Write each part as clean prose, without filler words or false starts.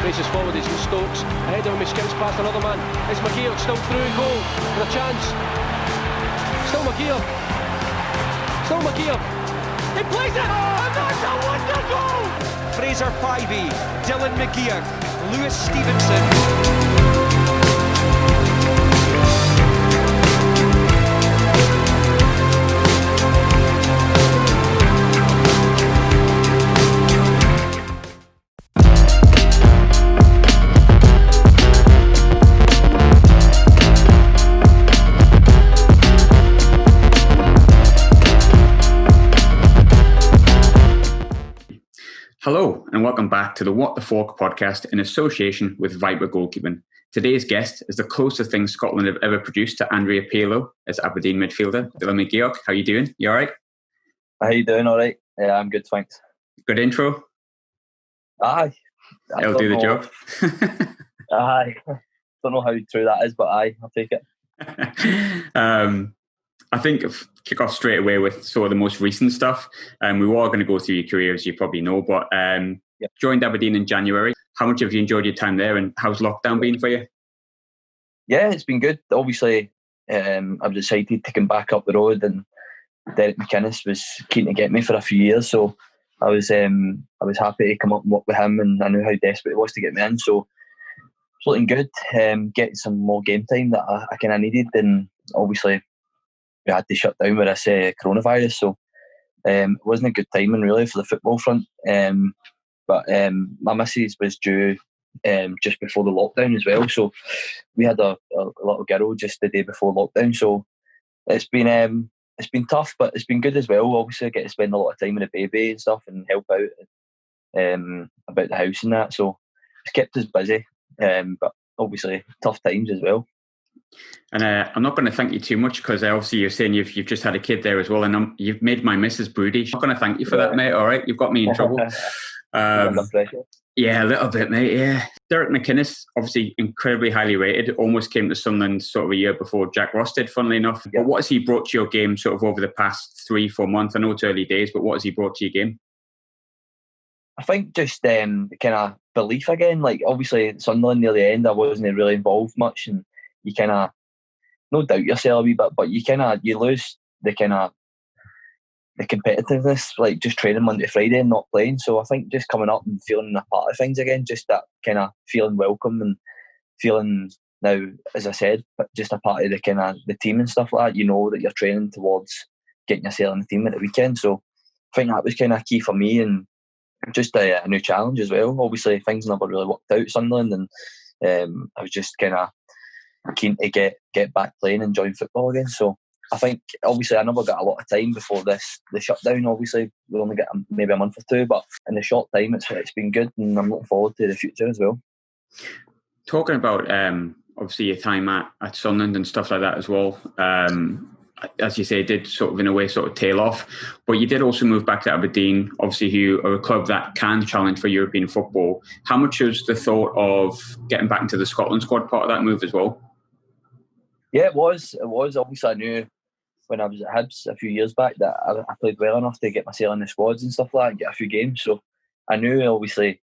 Races forward, he's in Stokes. Ahead of him, he skips past another man. It's McGeouch, still through, goal, with a chance. Still McGeouch. Still McGeouch. He plays it, and that's a wonder goal! Fraser Fyvie, Dylan McGeouch, Lewis Stevenson. Hello and welcome back to the What the Falk Podcast in association with Viper Goalkeeping. Today's guest is the closest thing Scotland have ever produced to Andrea Pirlo as Aberdeen midfielder. Dylan McGeouch, how you doing? You alright? How you doing? Alright? Yeah, I'm good, thanks. Good intro? Aye. It'll do the job. Aye. Don't know how true that is, but aye, I'll take it. I think kick off straight away with sort of the most recent stuff. We were going to go through your career, as you probably know, but joined Aberdeen in January. How much have you enjoyed your time there, and how's lockdown been for you? Yeah, it's been good. Obviously, I've decided to come back up the road, and Derek McInnes was keen to get me for a few years, so I was happy to come up and work with him, and I knew how desperate it was to get me in, so it's looking good. Getting some more game time that I kind of needed, and obviously we had to shut down with this coronavirus, so it wasn't a good timing really for the football front. But my missus was due just before the lockdown as well, so we had a little girl just the day before lockdown. So it's been tough, but it's been good as well. Obviously, I get to spend a lot of time with the baby and stuff, and help out about the house and that. So it's kept us busy, but obviously tough times as well. And I'm not going to thank you too much because obviously you're saying you've just had a kid there as well, and you've made my missus broody. I'm not going to thank you for that, mate. All right, you've got me in trouble. Yeah, a little bit, mate. Yeah, Derek McInnes, obviously incredibly highly rated. Almost came to Sunderland sort of a year before Jack Ross did, funnily enough. Yeah. But what has he brought to your game sort of over the past 3-4 months? I know it's early days, but what has he brought to your game? I think just kind of belief again. Like obviously at Sunderland near the end, I wasn't really involved much, and you kind of no doubt yourself a wee bit, but you lose the competitiveness, like just training Monday to Friday and not playing. So I think just coming up and feeling a part of things again, just that kind of feeling welcome and feeling now, as I said, but just a part of the kind of the team and stuff like that. You know that you're training towards getting yourself in the team at the weekend. So I think that was kind of key for me, and just a new challenge as well. Obviously things never really worked out at Sunderland, and I was just kind of keen to get back playing and join football again. So I think obviously I never got a lot of time before the shutdown. Obviously we only get maybe a month or two, but in the short time it's been good, and I'm looking forward to the future as well. Talking about obviously your time at Sunderland and stuff like that as well, as you say, did sort of in a way sort of tail off, but you did also move back to Aberdeen, obviously who are a club that can challenge for European football. How much was the thought of getting back into the Scotland squad part of that move as well? Yeah, it was. Obviously I knew when I was at Hibs a few years back that I played well enough to get myself in the squads and stuff like that and get a few games. So I knew obviously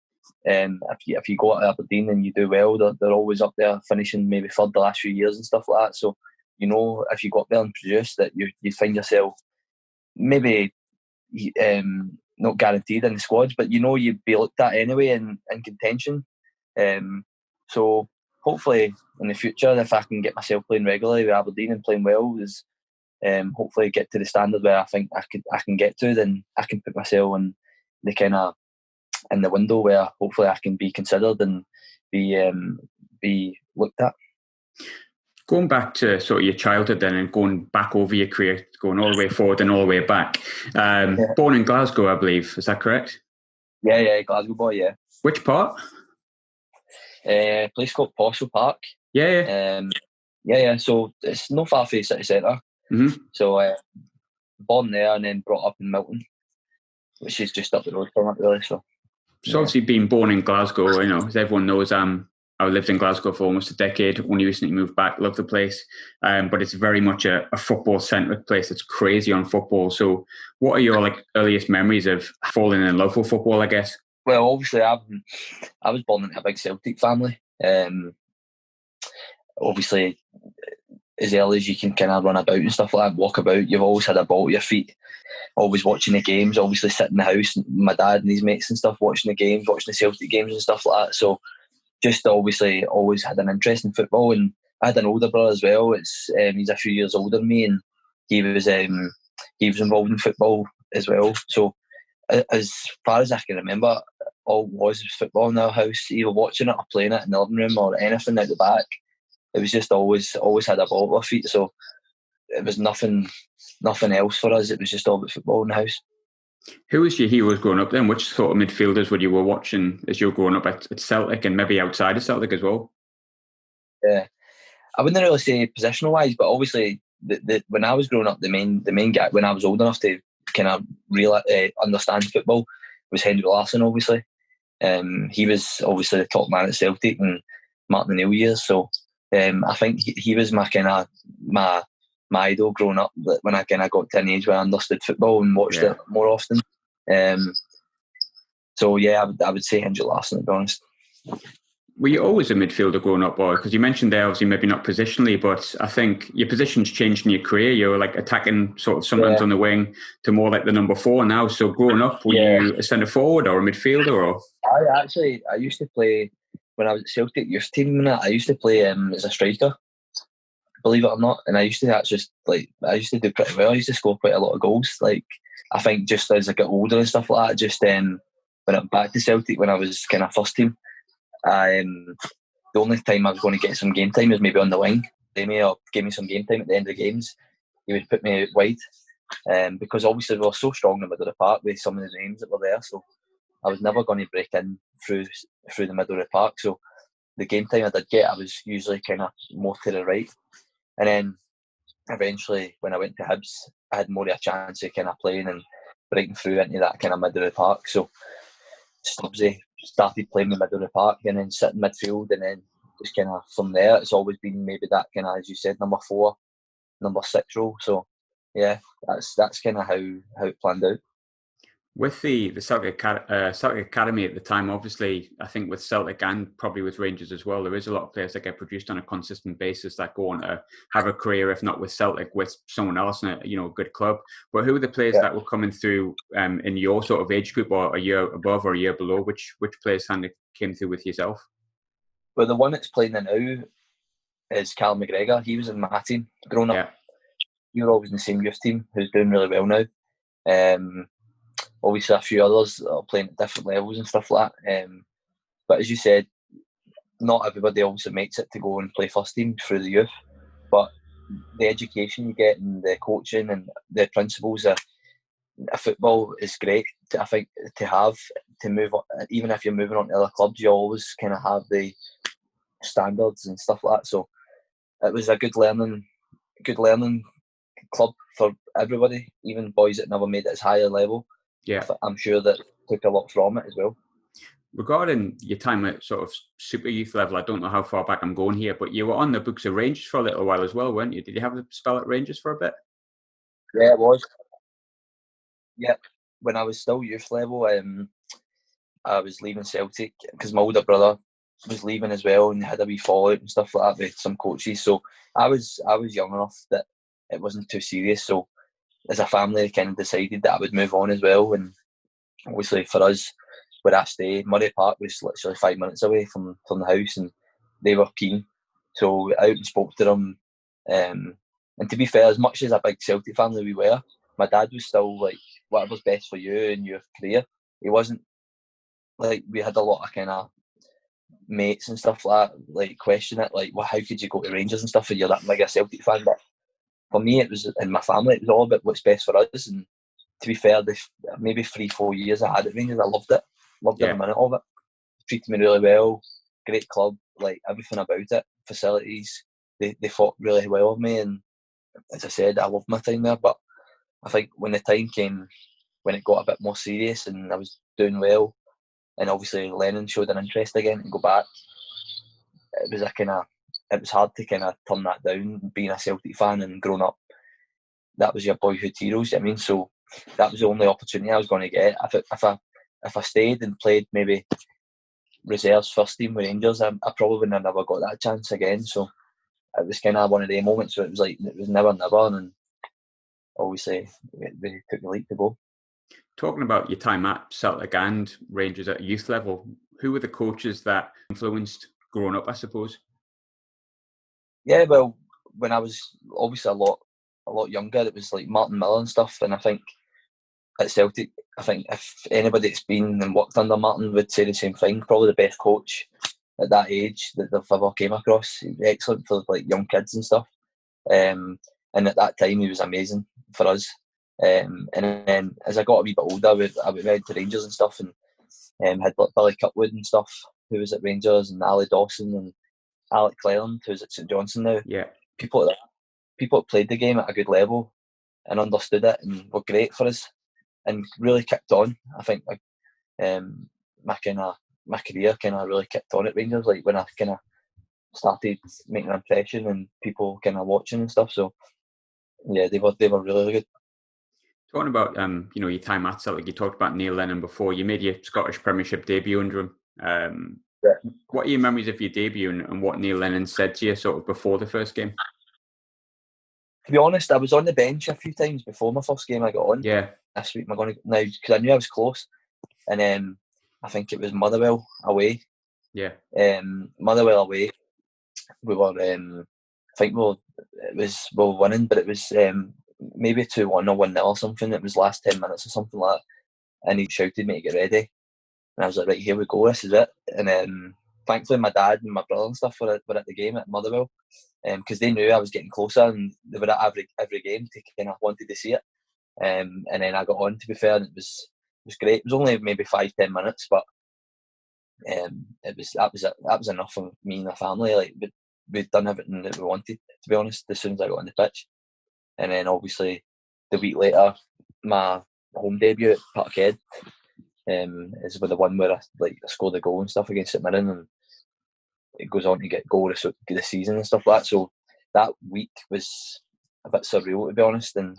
if you go to Aberdeen and you do well, they're always up there finishing maybe third the last few years and stuff like that. So you know if you go up there and produce that you find yourself maybe not guaranteed in the squads, but you know you'd be looked at anyway in contention. So hopefully in the future, if I can get myself playing regularly with Aberdeen and playing well, is hopefully get to the standard where I think I can get to, then I can put myself in the kind of in the window where hopefully I can be considered and be looked at. Going back to sort of your childhood then and going back over your career, going all the way forward and all the way back. Born in Glasgow, I believe. Is that correct? Yeah, Glasgow boy, yeah. Which part? Place called Postle Park. Yeah. So it's not far from the city centre. Mm-hmm. So born there and then brought up in Milton, which is just up the road from it, really. So obviously being born in Glasgow, as everyone knows, I lived in Glasgow for almost a decade, only recently moved back, love the place. But it's very much a football-centric place. It's crazy on football. So what are your earliest memories of falling in love with football, I guess? Well, obviously, I was born into a big Celtic family. Obviously, as early as you can kind of run about and stuff like that, walk about, you've always had a ball at your feet, always watching the games, obviously sitting in the house, my dad and his mates and stuff, watching the games, watching the Celtic games and stuff like that. So just obviously always had an interest in football. And I had an older brother as well. He's a few years older than me, and he was involved in football as well. So as far as I can remember, all it was football in our house, either watching it or playing it in the living room or anything out the back. It was just always had a ball at our feet. So it was nothing else for us. It was just all about football in the house. Who was your heroes growing up then? Which sort of midfielders were you watching as you were growing up at Celtic and maybe outside of Celtic as well? Yeah, I wouldn't really say positional wise, but obviously when I was growing up, the main guy when I was old enough to kind of understand football was Henry Larsson. Obviously, he was obviously the top man at Celtic and Martin O'Neill years. So I think he was my idol growing up. When I kind of got to an age where I understood football and watched it more often. So yeah, I would say Henry Larsson, to be honest. Were you always a midfielder growing up, boy? Because you mentioned there, obviously, maybe not positionally, but I think your position's changed in your career. You were like attacking sort of sometimes on the wing to more like the number 4 now. So growing up, were you a centre forward or a midfielder? Or I used to play when I was at Celtic youth team. I used to play as a striker, believe it or not, and I used to do pretty well. I used to score quite a lot of goals. Like I think just as I got older and stuff like that, just when I went back to Celtic when I was kind of first team. The only time I was going to get some game time was maybe on the wing. Give me some game time at the end of the games. He would put me out wide, because obviously we were so strong in the middle of the park with some of the names that were there. So I was never going to break in through the middle of the park. So the game time I did get, I was usually kind of more to the right. And then eventually, when I went to Hibs, I had more of a chance of kind of playing and breaking through into that kind of middle of the park. So Stubbsy started playing the middle of the park and then sitting midfield, and then just kind of from there it's always been maybe that kind of, as you said, number 4, number 6 role. So yeah, that's kind of how it planned out. With the Celtic Academy at the time, obviously, I think with Celtic and probably with Rangers as well, there is a lot of players that get produced on a consistent basis that go on to have a career, if not with Celtic, with someone else in a good club. But who are the players that were coming through in your sort of age group, or a year above or a year below? Which players kind of came through with yourself? Well, the one that's playing now is Callum McGregor. He was in my team growing up. Yeah. You were always in the same youth team, who's doing really well now. Obviously, a few others are playing at different levels and stuff like that. But as you said, not everybody obviously makes it to go and play first team through the youth. But the education you get and the coaching and the principles of football is great. I think to have to move on, even if you're moving on to other clubs, you always kind of have the standards and stuff like that. So it was a good learning club for everybody, even boys that never made it as high a level. Yeah, I'm sure that took a lot from it as well. Regarding your time at sort of super youth level, I don't know how far back I'm going here, but you were on the books of Rangers for a little while as well, weren't you? Did you have a spell at Rangers for a bit? Yeah, it was. Yeah, when I was still youth level, I was leaving Celtic because my older brother was leaving as well, and had a wee fallout and stuff like that with some coaches. So I was young enough that it wasn't too serious. So as a family, they kind of decided that I would move on as well. And obviously for us, where I stayed, Murray Park was literally 5 minutes away from the house, and they were keen. So we out and spoke to them. And to be fair, as much as a big Celtic family we were, my dad was still like, whatever's best for you and your career. He wasn't like, we had a lot of kind of mates and stuff like that, like question it, like, well, how could you go to Rangers and stuff if you're that big a Celtic fan? But for me, it was, in my family, it was all about what's best for us. And to be fair, the maybe 3-4 years I had at Rangers, I loved it. Loved every minute of it. Treated me really well. Great club, like everything about it. Facilities, they fought really well with me. And as I said, I loved my time there. But I think when the time came, when it got a bit more serious and I was doing well, and obviously Lennon showed an interest again to go back, it was hard to kind of turn that down, being a Celtic fan and growing up. That was your boyhood heroes, I mean. So that was the only opportunity I was going to get. If if I stayed and played maybe reserves first team with Rangers, I probably would have never got that chance again. So it was kind of one of the moments where it was like it was never, and obviously we took the leap to go. Talking about your time at Celtic and Rangers at youth level, who were the coaches that influenced growing up, I suppose? Yeah, well, when I was obviously a lot younger, it was like Martin Miller and stuff, and I think at Celtic, I think if anybody that's been and worked under Martin would say the same thing. Probably the best coach at that age that they've ever came across. He was excellent for like young kids and stuff. And at that time, he was amazing for us. And then as I got a wee bit older, I went to Rangers and stuff, and had like Billy Cutwood and stuff, who was at Rangers, and Ali Dawson and Alec Cleland, who's at St Johnstone now. Yeah, People that played the game at a good level and understood it and were great for us and really kicked on. I think my career kind of really kicked on at Rangers, like when I kind of started making an impression and people kind of watching and stuff. So yeah, they were really good. Talking about your time at Celtic, you talked about Neil Lennon before. You made your Scottish Premiership debut under him. Yeah. What are your memories of your debut and what Neil Lennon said to you sort of before the first game? To be honest, I was on the bench a few times before my first game I got on. Yeah. This week, now because I knew I was close, and I think it was Motherwell away. Yeah. Motherwell away. We were, I think we were winning, but it was maybe 2-1 or 1-0 or something. It was last 10 minutes or something like that, and he shouted me to get ready, and I was like, right, here we go, this is it. And thankfully, my dad and my brother and stuff were at the game at Motherwell, because they knew I was getting closer, and they were at every game to kind of wanted to see it. And then I got on, to be fair, and it was great. It was only maybe 5-10 minutes, but that was enough for me and the family. Like we'd done everything that we wanted, to be honest, as soon as I got on the pitch. And then obviously the week later, my home debut at Parkhead is with the one where I scored the goal and stuff against St Mirren, and it goes on to get goal of the season and stuff like that. So that week was a bit surreal, to be honest, and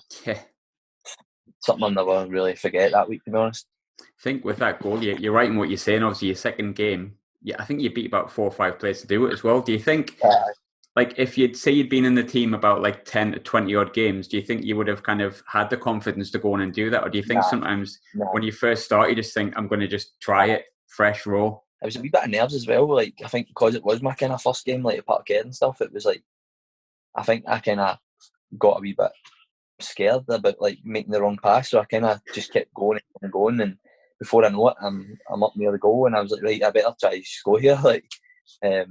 something I'll never really forget that week, to be honest. I think with that goal, you're right in what you're saying. Obviously, your second game, I think you beat about 4 or 5 players to do it as well. Do you think, if you'd been in the team about 10 to 20 odd games, do you think you would have kind of had the confidence to go on and do that? Or do you think sometimes when you first start, you just think, I'm going to just try it, fresh, raw? It was a wee bit of nerves as well. I think because it was my kind of first game, at Parkhead and stuff, it was I think I kind of got a wee bit scared about making the wrong pass, so I kind of just kept going and going, and before I know it, I'm up near the goal, and I was like, right, I better try to score here. It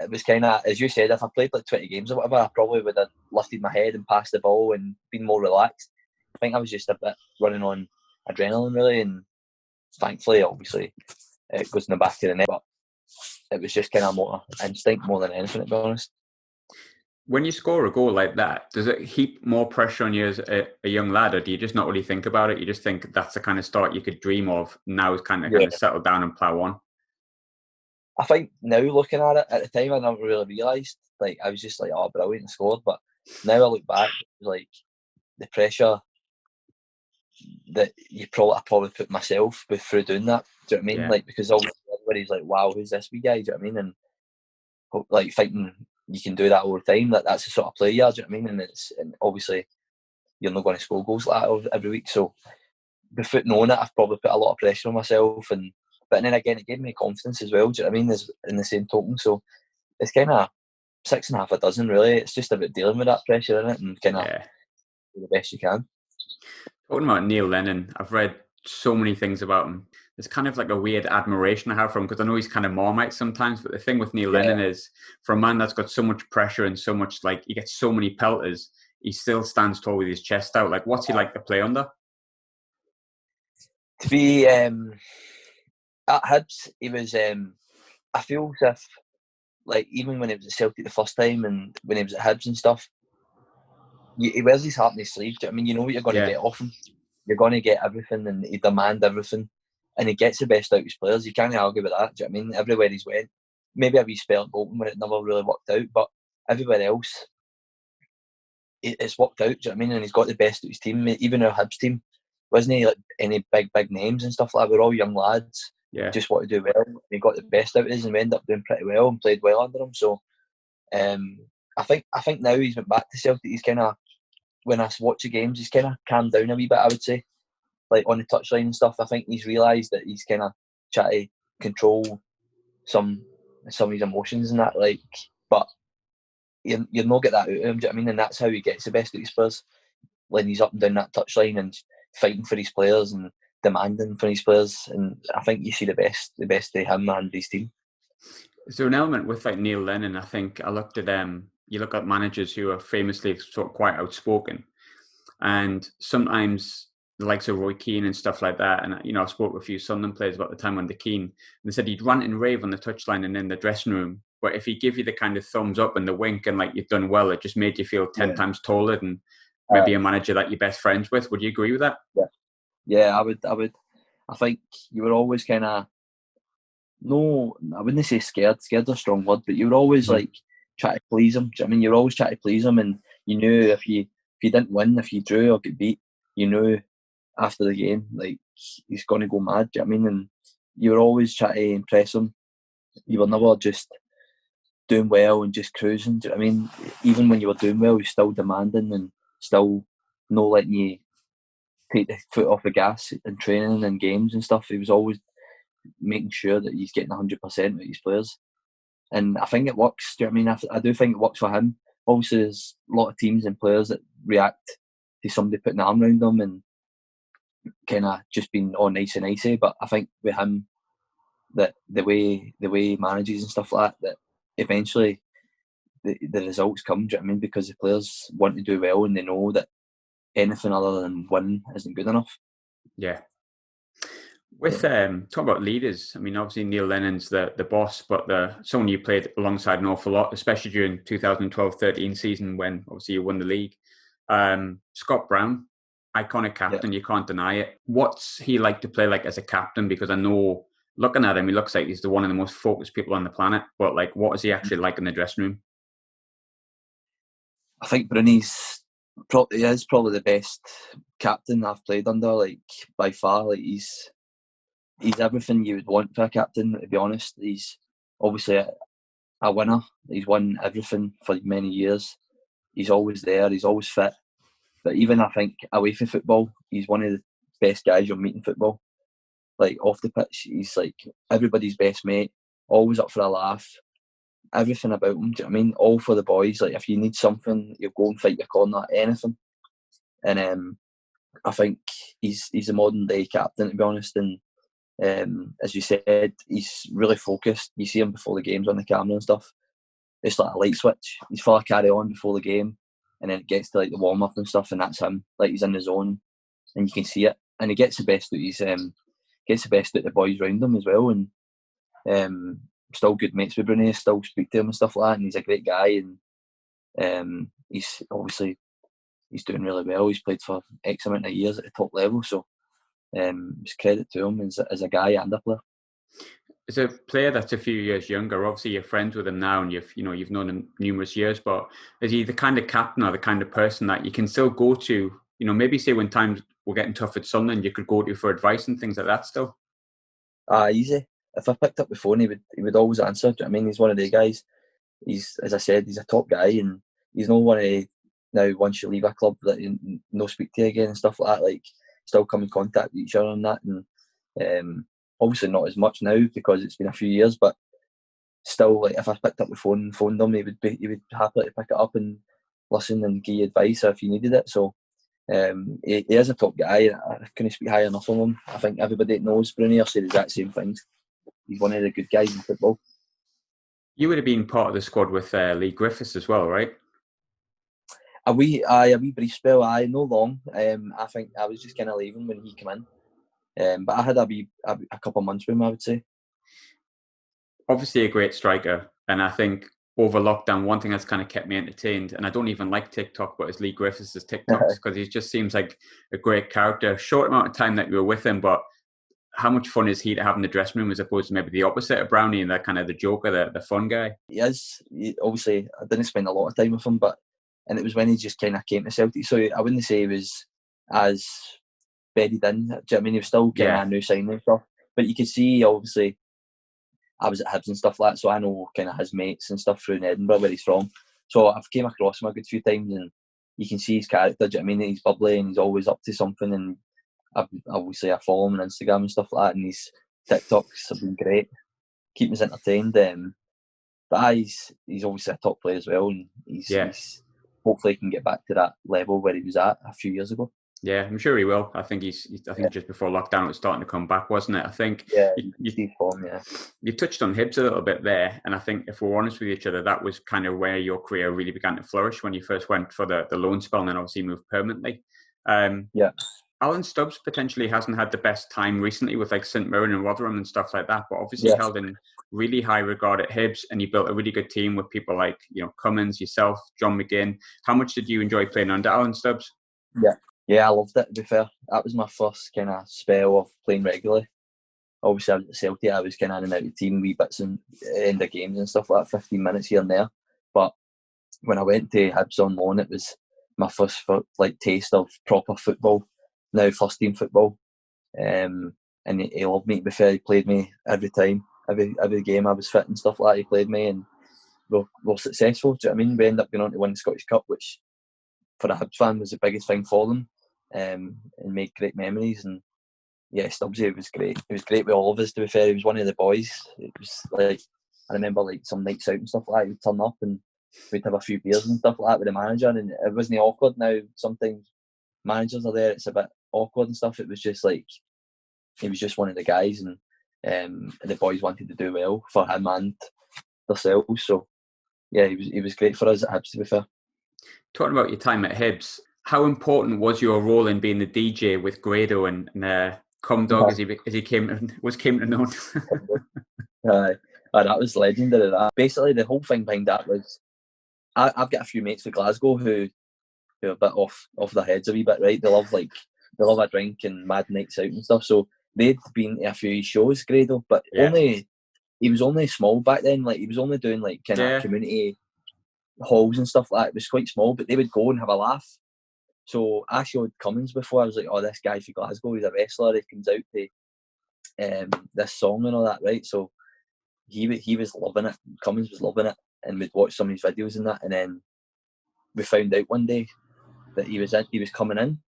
was kind of, as you said, if I played 20 games or whatever, I probably would have lifted my head and passed the ball and been more relaxed. I think I was just a bit running on adrenaline, really, and thankfully, obviously, it goes in the back of the net, but it was just kind of more instinct more than anything, to be honest. When you score a goal like that, does it heap more pressure on you as a young lad, or do you just not really think about it? You just think that's the kind of start you could dream of. Now it's kind of settle down and plough on. I think now looking at it, at the time I never really realised. I was just oh, brilliant, and scored. But now I look back, it was the pressure that I probably put myself through doing that. Do you know what I mean? Because obviously everybody's wow, who's this wee guy? Do you know what I mean? And thinking you can do that all the time. That's the sort of player you are. Do you know what I mean? And obviously you're not going to score goals like that every week. So before knowing it, I've probably put a lot of pressure on myself. But then again, it gave me confidence as well. Do you know what I mean? In the same token. So it's kind of 6.5 a dozen, really. It's just about dealing with that pressure in it and kind of do the best you can. Talking about Neil Lennon, I've read so many things about him. There's kind of a weird admiration I have for him, because I know he's kind of Marmite sometimes, but the thing with Neil Lennon is, for a man that's got so much pressure and so much, he gets so many pelters, he still stands tall with his chest out. What's he like to play under? To be at Hibs, he was, I feel as if, even when he was at Celtic the first time and when he was at Hibs and stuff, he wears his heart in his sleeve. Do you know what I mean? You know what you're going to get off him. You're going to get everything, and he demands everything. And he gets the best out of his players. You can't argue with that. Do you know what I mean? Everywhere he's went, maybe a wee spell at Bolton when it never really worked out, but everywhere else, it's worked out. Do you know what I mean? And he's got the best of his team. Even our Hibs team, wasn't like any big names and stuff like that. We were all young lads, just want to do well. We got the best out of us, and we ended up doing pretty well and played well under him. So I think now he's went back to Celtic. He's kind of, when I watch the games, he's kind of calmed down a wee bit, I would say, like on the touchline and stuff. I think he's realised that he's kind of trying to control some of his emotions and that. Like, but you'll not get that out of him. Do you know what I mean? And that's how he gets the best of his players, when he's up and down that touchline and fighting for his players and demanding for his players. And I think you see the best of him and his team. Is there an element with like Neil Lennon? I think I looked at you look at managers who are famously sort of quite outspoken, and sometimes the likes of Roy Keane and stuff like that. And I spoke with a few Sunderland players about the time under Keane, and they said he'd rant and rave on the touchline and in the dressing room, but if he give you the kind of thumbs up and the wink and like you've done well, it just made you feel 10 times taller than maybe a manager that you're best friends with. Would you agree with that? Yeah, I would. I think you were always kind of, no, I wouldn't say scared. Scared's a strong word, but you were always like trying to please him. I mean, you were always trying to please him, and you knew if you didn't win, if you drew or get beat, you knew after the game, like, he's going to go mad. Do you know what I mean? And you were always trying to impress him. You were never just doing well and just cruising. Do you know what I mean? Even when you were doing well, he was still demanding and still not letting you take the foot off the gas in training and games and stuff. He was always making sure that he's getting 100% with his players. And I think it works. Do you know what I mean? I do think it works for him. Obviously, there's a lot of teams and players that react to somebody putting an arm around them and kind of just being all nice and nicey. But I think with him, that the way he manages and stuff like that eventually the results come. Do you know what I mean? Because the players want to do well and they know that anything other than winning isn't good enough. Yeah. With talking about leaders, I mean, obviously Neil Lennon's the boss, but someone you played alongside an awful lot, especially during 2012-13 season when obviously you won the league. Scott Brown, iconic captain, you can't deny it. What's he like to play like as a captain? Because I know, looking at him, he looks like he's one of the most focused people on the planet. But like, what is he actually like in the dressing room? I think Bruni's probably the best captain I've played under, like, by far. Like, he's everything you would want for a captain, to be honest. He's obviously a winner. He's won everything for many years. He's always there. He's always fit. But even, I think, away from football, he's one of the best guys you'll meet in football. Like, off the pitch, he's like everybody's best mate, always up for a laugh. Everything about him, do you know what I mean? All for the boys. Like, if you need something, you'll go and fight your corner, anything. And I think he's a modern day captain, to be honest. And as you said, he's really focused. You see him before the games on the camera and stuff. It's like a light switch. He's full of carry on before the game, and then it gets to like the warm up and stuff, and that's him. Like, he's in the zone, and you can see it. And he gets the best out of the boys around him as well. And still good mates with Bruni. Still speak to him and stuff like that. And he's a great guy. And he's doing really well. He's played for X amount of years at the top level. So it's credit to him as a guy and a player. As a player that's a few years younger, obviously you're friends with him now and you've known him numerous years, but is he the kind of captain or the kind of person that you can still go to, maybe say when times were getting tough at Sunderland, you could go to for advice and things like that still? Easy. If I picked up the phone, he would always answer. Do you know what I mean? He's one of the guys. He's, as I said, he's a top guy, and he's not one of, now once you leave a club that you no speak to you again and stuff like that. Like, still come in contact with each other and that. And obviously not as much now because it's been a few years, but still, like, if I picked up the phone and phoned him, he would happily pick it up and listen and give you advice if you needed it. So he is a top guy. I couldn't speak high enough of him. I think everybody that knows Bruni are saying the exact same things. He's one of the good guys in football. You would have been part of the squad with Lee Griffiths as well, right? A wee brief spell, no long. I think I was just kind of leaving when he came in. But I had a couple of months with him, I would say. Obviously a great striker, and I think over lockdown, one thing that's kind of kept me entertained, and I don't even like TikTok, but it's Lee Griffiths' TikToks, because he just seems like a great character. Short amount of time that you were with him, but how much fun is he to have in the dressing room as opposed to maybe the opposite of Brownie and that kind of the joker, the fun guy? He is. Obviously, I didn't spend a lot of time with him, and it was when he just kind of came to Celtic. So I wouldn't say he was as buried in. Do you know what I mean? He was still kind of a new signing and stuff. But you could see, obviously, I was at Hibs and stuff like that, so I know kind of his mates and stuff through in Edinburgh where he's from. So I've came across him a good few times, and you can see his character. Do you know what I mean? He's bubbly and he's always up to something. And obviously I follow him on Instagram and stuff like that, and his TikToks have been great, keeping us entertained. But he's obviously a top player as well, and he's hopefully can get back to that level where he was at a few years ago. Yeah, I'm sure he will. I think just before lockdown it was starting to come back, wasn't it? I think you touched on Hibs a little bit there, and I think if we're honest with each other, that was kind of where your career really began to flourish when you first went for the loan spell and then obviously moved permanently. Alan Stubbs potentially hasn't had the best time recently with like St Mirren and Rotherham and stuff like that, but obviously held in really high regard at Hibs, and he built a really good team with people like Cummings, yourself, John McGinn. How much did you enjoy playing under Alan Stubbs? Yeah, I loved it, to be fair. That was my first kind of spell of playing regularly. Obviously, I was at Celtic, I was kind of in and out of the team, wee bits in end of games and stuff like that, 15 minutes here and there. But when I went to Hibs on loan, it was my first taste of proper football, now first team football. And he loved me, to be fair. He played me every time, every game I was fit and stuff like that, he played me, and we're successful. Do you know what I mean? We ended up going on to win the Scottish Cup, which for a Hibs fan was the biggest thing for them, and made great memories. And yeah, Stubbsy, it was great. It was great with all of us, to be fair. He was one of the boys. It was like, I remember like some nights out and stuff like that, he'd turn up and we'd have a few beers and stuff like that with the manager, and it wasn't awkward. Now sometimes managers are there, it's a bit awkward and stuff. It was just like, he was just one of the guys, and the boys wanted to do well for him and themselves. So yeah, he was great for us at Hibs, to be fair. Talking about your time at Hibs, how important was your role in being the DJ with Grado and Comdog as he came to know? That was legendary. That basically the whole thing behind that was, I've got a few mates with Glasgow who are a bit off their heads a wee bit, right? They love a drink and mad nights out and stuff. So they'd been to a few shows, Grado, but he was only small back then. Like, he was only doing like kind of community halls and stuff like that. It was quite small, but they would go and have a laugh. So I showed Cummings before. I was like, oh, this guy from Glasgow, he's a wrestler. He comes out to this song and all that, right? So he was loving it. Cummings was loving it, and we'd watch some of his videos and that. And then we found out one day that he was coming in.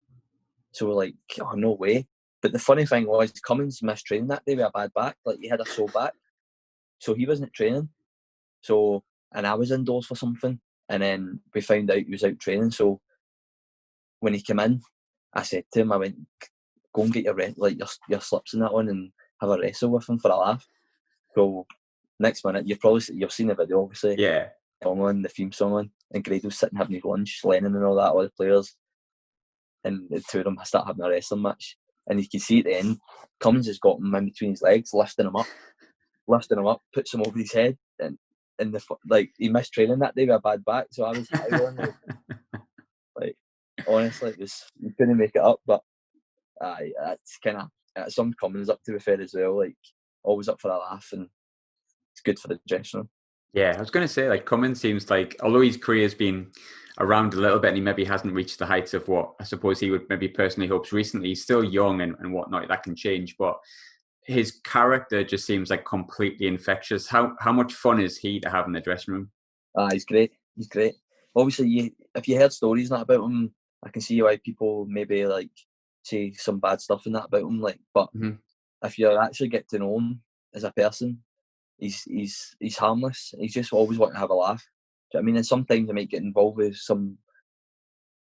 So we're like, oh, no way. But the funny thing was, Cummings missed training that day with a bad back. Like, he had a sore back, so he wasn't training. So, and I was indoors for something, and then we found out he was out training. So when he came in, I said to him, I went, go and get your slips and that on, and have a wrestle with him for a laugh. So next minute, you've seen the video, obviously. Yeah. The theme song on, and Grado's sitting having his lunch, Lennon and all that, all the players, and the two of them start having a wrestling match. And you can see at the end, Cummings has got him in between his legs, lifting him up, puts him over his head, and he missed training that day with a bad back. So I was honestly, you couldn't make it up. But that's kind of some Cummings up, to be fair, as well. Like, always up for a laugh, and it's good for the dressing room. Yeah, I was going to say, like, Cummings seems like, although his career's been around a little bit and he maybe hasn't reached the heights of what I suppose he would maybe personally hopes recently, he's still young and whatnot, that can change, but his character just seems like completely infectious. How much fun is he to have in the dressing room? He's great. Obviously, if you heard stories and that about him, I can see why people maybe like say some bad stuff and that about him. Like, but if you actually get to know him as a person, he's harmless. He's just always wanting to have a laugh. Do you know what I mean? And sometimes I might get involved with some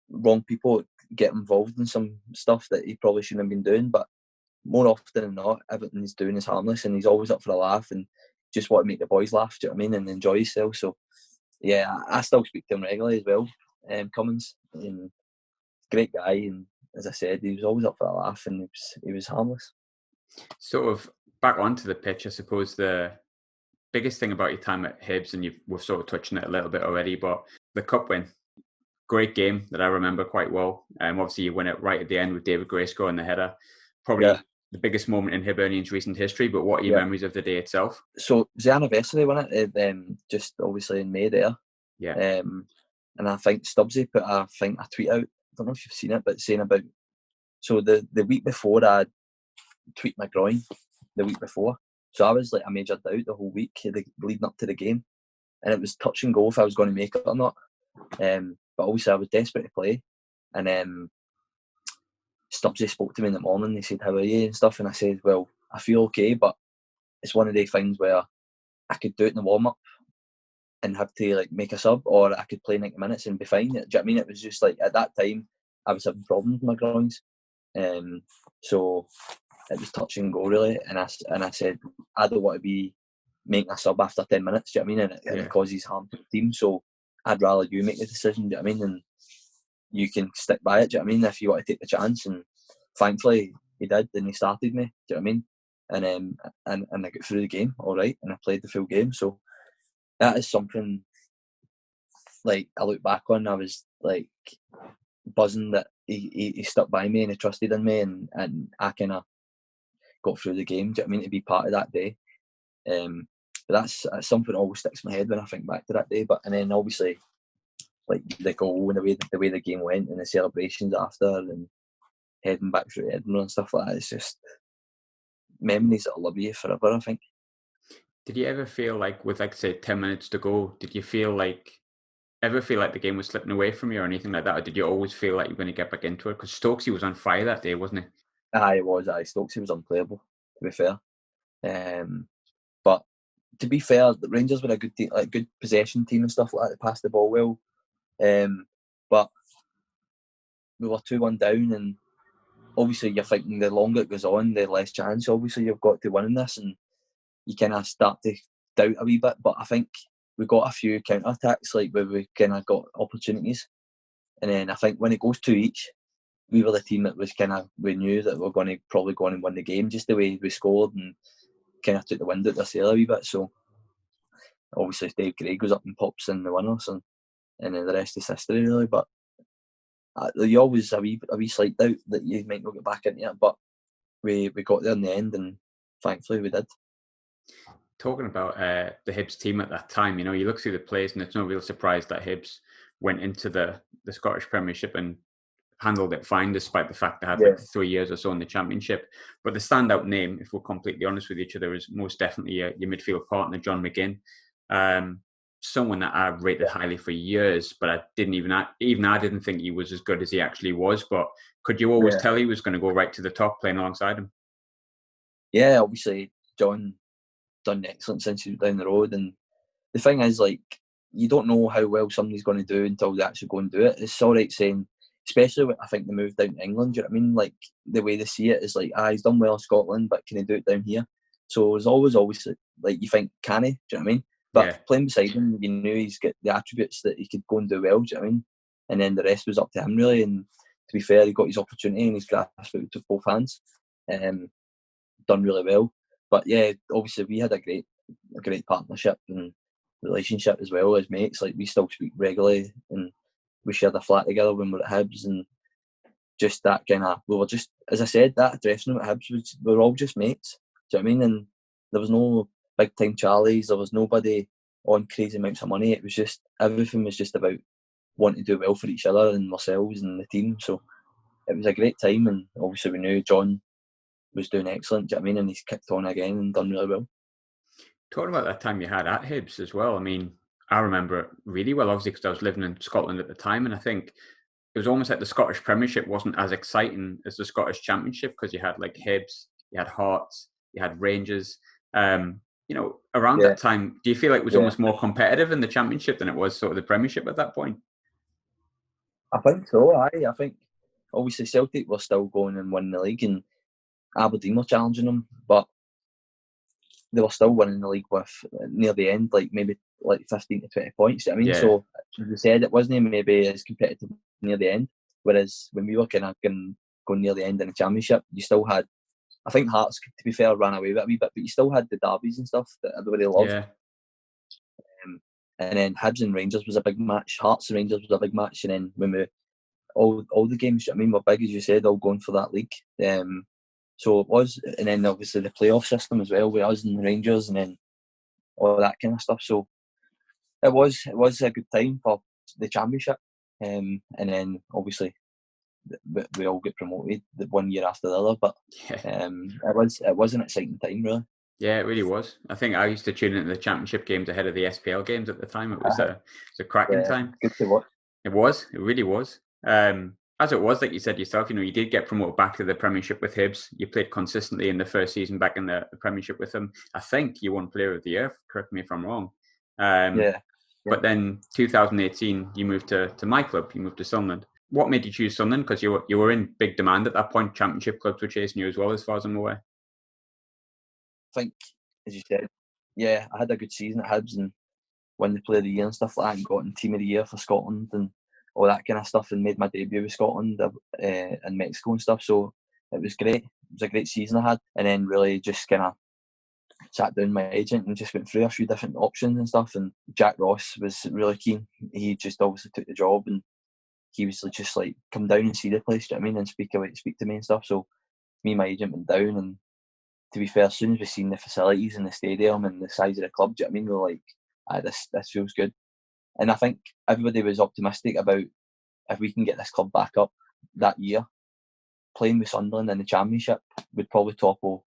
wrong people, get involved in some stuff that he probably shouldn't have been doing. But more often than not, everything he's doing is harmless, and he's always up for a laugh and just want to make the boys laugh. Do you know what I mean? And enjoy himself. So yeah, I still speak to him regularly as well. Cummings, and great guy, and as I said, he was always up for a laugh, and he was harmless. Sort of back onto the pitch, I suppose the biggest thing about your time at Hibs, and we've sort of touched on it a little bit already, but the cup win, great game that I remember quite well. Obviously, you win it right at the end with David Gray scoring the header. Probably the biggest moment in Hibernian's recent history, but what are your memories of the day itself? So it was the anniversary, wasn't it? Just obviously in May there. Yeah. And I think Stubbsy put a tweet out, I don't know if you've seen it, but saying about So the week before, I tweaked my groin. The week before, so I was like, I majored out the whole week leading up to the game, and it was touch and go if I was going to make it or not. But obviously, I was desperate to play, and Stubbsy spoke to me in the morning. He said, "How are you?" and stuff, and I said, "Well, I feel okay, but it's one of the things where I could do it in the warm up and have to like make a sub, or I could play 90 minutes and be fine." Do you know what I mean? It was just like at that time I was having problems with my groins, so it was touch and go really. And I said, I don't want to be making a sub after 10 minutes. Do you know what I mean? And it causes harm to the team. So I'd rather you make the decision. Do you know what I mean? And you can stick by it. Do you know what I mean? If you want to take the chance. And thankfully he did, and he started me. Do you know what I mean? And I got through the game all right, and I played the full game. So that is something like I look back on. I was like buzzing that he stuck by me and he trusted in me, and I kind of got through the game. Do you know what I mean? To be part of that day. But that's something that always sticks in my head when I think back to that day. But and then obviously like the goal and the way the game went and the celebrations after and heading back through Edinburgh and stuff like that. It's just memories that'll live with you forever, I think. Did you ever feel like, with like say 10 minutes to go, did you ever feel like the game was slipping away from you or anything like that? Or did you always feel like you were going to get back into it? Because Stokesy was on fire that day, wasn't he? Aye, it was. Stokesy was unplayable, to be fair. But to be fair, the Rangers were a good team, like good possession team and stuff like that. They passed the ball well. But we were 2-1 down, and obviously you're thinking the longer it goes on, the less chance obviously you've got to win this, and you kind of start to doubt a wee bit. But I think we got a few counter-attacks like where we kind of got opportunities, and then I think when it goes 2 each, we were the team that was we knew that we were going to probably go on and win the game, just the way we scored and kind of took the wind out their sail a wee bit. So obviously Dave Gray goes up and pops in the winners, and then the rest is history really. But you always a wee slight doubt that you might not get back into it, but we got there in the end, and thankfully we did. Talking about the Hibs team at that time, you know, you look through the players and it's no real surprise that Hibs went into the Scottish Premiership and handled it fine, despite the fact they had like 3 years or so in the Championship. But the standout name, if we're completely honest with each other, is most definitely your midfield partner, John McGinn. Someone that I rated highly for years, but I didn't think he was as good as he actually was. But could you always tell he was going to go right to the top playing alongside him? Yeah, obviously John done excellent since he was down the road, and the thing is, like, you don't know how well somebody's going to do until they actually go and do it. It's all right saying, especially when I think they moved down to England, do you know what I mean? Like, the way they see it is like, he's done well in Scotland, but can he do it down here? So it's always like, you think, can he? Do you know what I mean? But playing beside him, you knew he's got the attributes that he could go and do well, do you know what I mean? And then the rest was up to him, really. And to be fair, he got his opportunity and he's grasped it with both hands. Done really well. But yeah, obviously we had a great partnership and relationship as well as mates. Like, we still speak regularly, and we shared a flat together when we were at Hibs, and just that we were just, as I said, that dressing room at Hibs, we were all just mates. Do you know what I mean? And there was no big time Charlies, there was nobody on crazy amounts of money. It was just, everything was just about wanting to do well for each other and ourselves and the team. So it was a great time, and obviously we knew John was doing excellent, do you know what I mean? And he's kicked on again and done really well. Talking about that time you had at Hibs as well, I mean, I remember it really well, obviously, because I was living in Scotland at the time, and I think it was almost like the Scottish Premiership wasn't as exciting as the Scottish Championship, because you had like Hibs, you had Hearts, you had Rangers. You know, around that time, do you feel like it was almost more competitive in the Championship than it was sort of the Premiership at that point? I think so, I think obviously Celtic were still going and winning the league, and Aberdeen were challenging them, but they were still winning the league with, near the end, like maybe like 15 to 20 points. I mean, so as I said, it wasn't maybe as competitive near the end. Whereas when we were kind of going near the end in the Championship, you still had, I think Hearts, to be fair, ran away with it a wee bit, but you still had the derbies and stuff that everybody loved. Yeah. And then Hibs and Rangers was a big match. Hearts and Rangers was a big match. And then when we all the games, I mean, were big, as you said, all going for that league. So it was, and then obviously the playoff system as well with us and the Rangers, and then all that kind of stuff. So it was a good time for the Championship, and then obviously we all get promoted the one year after the other. But it was an exciting time, really. Yeah, it really was. I think I used to tune into the Championship games ahead of the SPL games at the time. It was a cracking time. Good to watch. It was. It really was. As it was, like you said yourself, you did get promoted back to the Premiership with Hibs. You played consistently in the first season back in the Premiership with them. I think you won Player of the Year. Correct me if I'm wrong. But then 2018, you moved to my club. You moved to Sunderland. What made you choose Sunderland? Because you were in big demand at that point. Championship clubs were chasing you as well, as far as I'm aware. I think, as you said, I had a good season at Hibs and won the Player of the Year and stuff like that, and got in Team of the Year for Scotland and all that kind of stuff, and made my debut with Scotland and Mexico and stuff. So it was great. It was a great season I had, and then really just kind of sat down with my agent and just went through a few different options and stuff. And Jack Ross was really keen. He just obviously took the job, and he was just like, come down and see the place, do you know what I mean, and speak to me and stuff. So me and my agent went down, and to be fair, as soon as we seen the facilities and the stadium and the size of the club, do you know what I mean, we were like, this feels good. And I think everybody was optimistic about if we can get this club back up that year, playing with Sunderland in the Championship would probably topple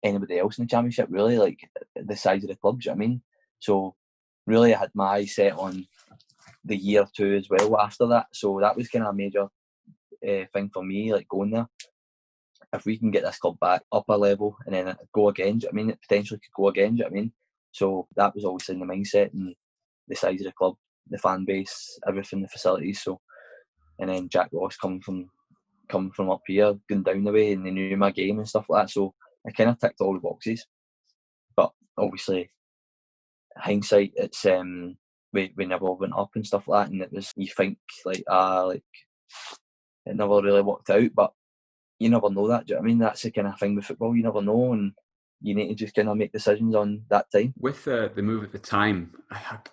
anybody else in the Championship, really, like the size of the club, do you know what I mean? So really I had my eyes set on the year two as well after that. So that was kind of a major thing for me, like going there. If we can get this club back up a level and then go again, do you know what I mean? It potentially could go again, do you know what I mean? So that was obviously in the mindset and the size of the club, the fan base, everything, the facilities. So, and then Jack Ross coming from up here, going down the way, and they knew my game and stuff like that. So I kind of ticked all the boxes. But obviously, hindsight, it's we never went up and stuff like that, and it was, you think like it never really worked out, but you never know that, do you know what I mean? That's the kind of thing with football, you never know, and you need to just kind of make decisions on that time. With the move at the time,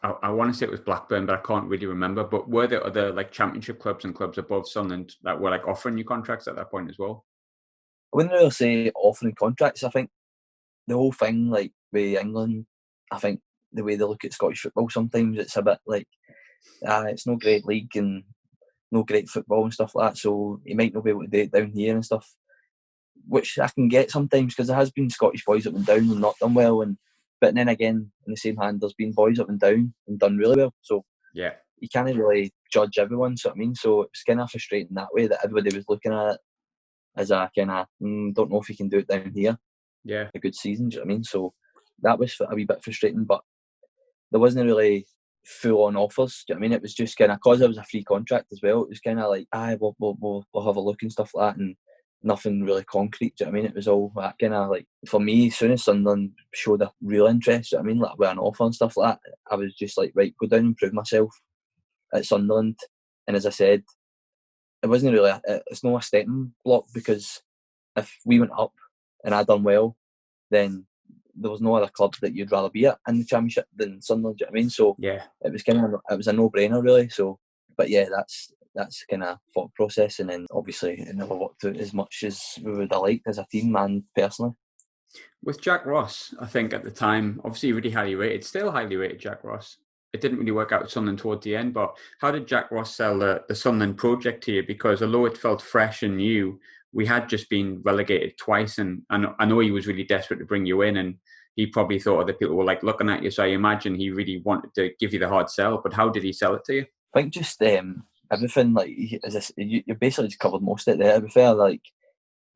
I want to say it was Blackburn, but I can't really remember. But were there other like Championship clubs and clubs above Sunderland that were like offering you contracts at that point as well? I wouldn't really say offering contracts. I think the whole thing, like with England, I think the way they look at Scottish football sometimes, it's a bit like, it's no great league and no great football and stuff like that, so you might not be able to do it down here and stuff, which I can get sometimes, because there has been Scottish boys up and down and not done well, but then again, in the same hand, there's been boys up and down and done really well, so yeah, you can't really judge everyone, so I mean, so it's kind of frustrating that way, that everybody was looking at it as a kind of, don't know if you can do it down here, a good season, do you know what I mean? So that was a wee bit frustrating, but there wasn't really full-on offers, do you know what I mean? It was just kind of, because it was a free contract as well, it was kind of like, we'll have a look and stuff like that, and nothing really concrete, do you know what I mean? It was all that kind of like, for me, as soon as Sunderland showed a real interest, do you know what I mean, like with an offer and stuff like that, I was just like, right, go down and prove myself at Sunderland. And as I said, it wasn't really it's not a stepping block, because if we went up and I done well, then there was no other club that you'd rather be at in the Championship than Sunderland, do you know what I mean? So it was kind of, it was a no-brainer really. So, but yeah, that's kind of thought process, and then obviously it never worked out as much as we would have liked as a team and personally. With Jack Ross, I think at the time, obviously really highly rated, still highly rated Jack Ross. It didn't really work out with Sunderland towards the end, but how did Jack Ross sell the Sunderland project to you? Because although it felt fresh and new, we had just been relegated twice, and I know he was really desperate to bring you in, and he probably thought other people were like looking at you, so I imagine he really wanted to give you the hard sell, but how did he sell it to you? I think just everything, like, you basically just covered most of it there, to be fair. Like,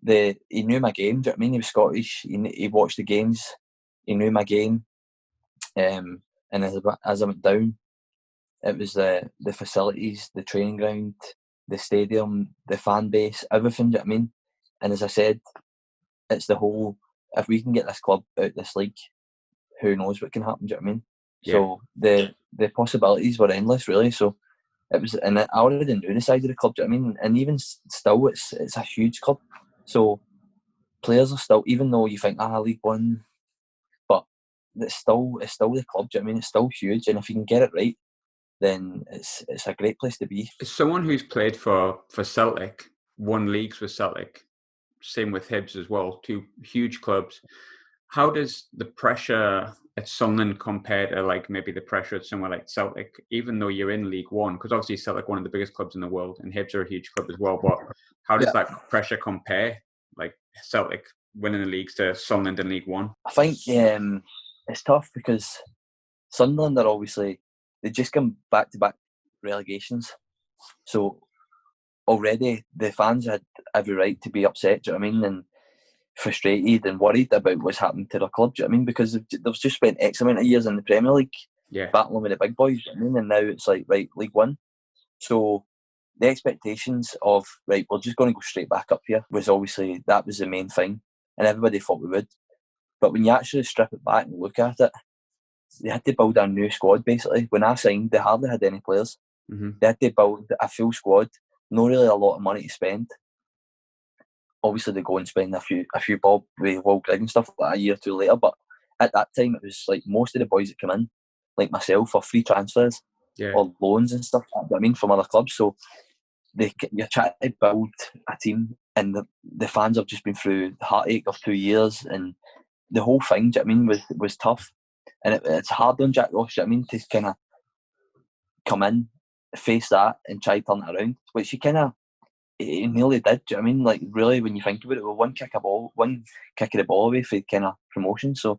he knew my game, do you know what I mean? He was Scottish, he watched the games, he knew my game, and as I went down, it was the facilities, the training ground, the stadium, the fan base, everything, do you know what I mean? And as I said, it's the whole, if we can get this club out this league, who knows what can happen, do you know what I mean? Yeah. So the possibilities were endless, really. So it was, and I already knew the size of the club, do you know what I mean? And even still, it's a huge club. So players are still, even though you think, League One, but it's still the club, do you know what I mean? It's still huge, and if you can get it right, then it's a great place to be. As someone who's played for Celtic, won leagues with Celtic, same with Hibs as well, two huge clubs, how does the pressure at Sunderland compared to like maybe the pressure at somewhere like Celtic, even though you're in League One? Because obviously Celtic one of the biggest clubs in the world, and Hibs are a huge club as well. But how does that pressure compare? Like Celtic winning the leagues to Sunderland in League One? I think it's tough because Sunderland are obviously, they just come back-to-back relegations. So already the fans had every right to be upset, do you know what I mean? And frustrated and worried about what's happened to their club, do you know what I mean? Because they've just spent X amount of years in the Premier League battling with the big boys, do you know what I mean? And now it's like, right, League One. So the expectations of, right, we're just going to go straight back up here was obviously, that was the main thing. And everybody thought we would. But when you actually strip it back and look at it, they had to build a new squad, basically. When I signed, they hardly had any players. Mm-hmm. They had to build a full squad, not really a lot of money to spend. Obviously, they go and spend a few bob with Will Grigg and stuff like that a year or two later. But at that time, it was like most of the boys that come in, like myself, are free transfers or loans and stuff like that, I mean, from other clubs. So you're trying to build a team, and the fans have just been through the heartache of 2 years, and the whole thing, do you know what I mean, was tough. And it's hard on Jack Ross, do you know what I mean, to kind of come in, face that, and try to turn it around, which he nearly did, do you know what I mean? Like, really, when you think about it, with one kick of the ball away for kind of promotion. So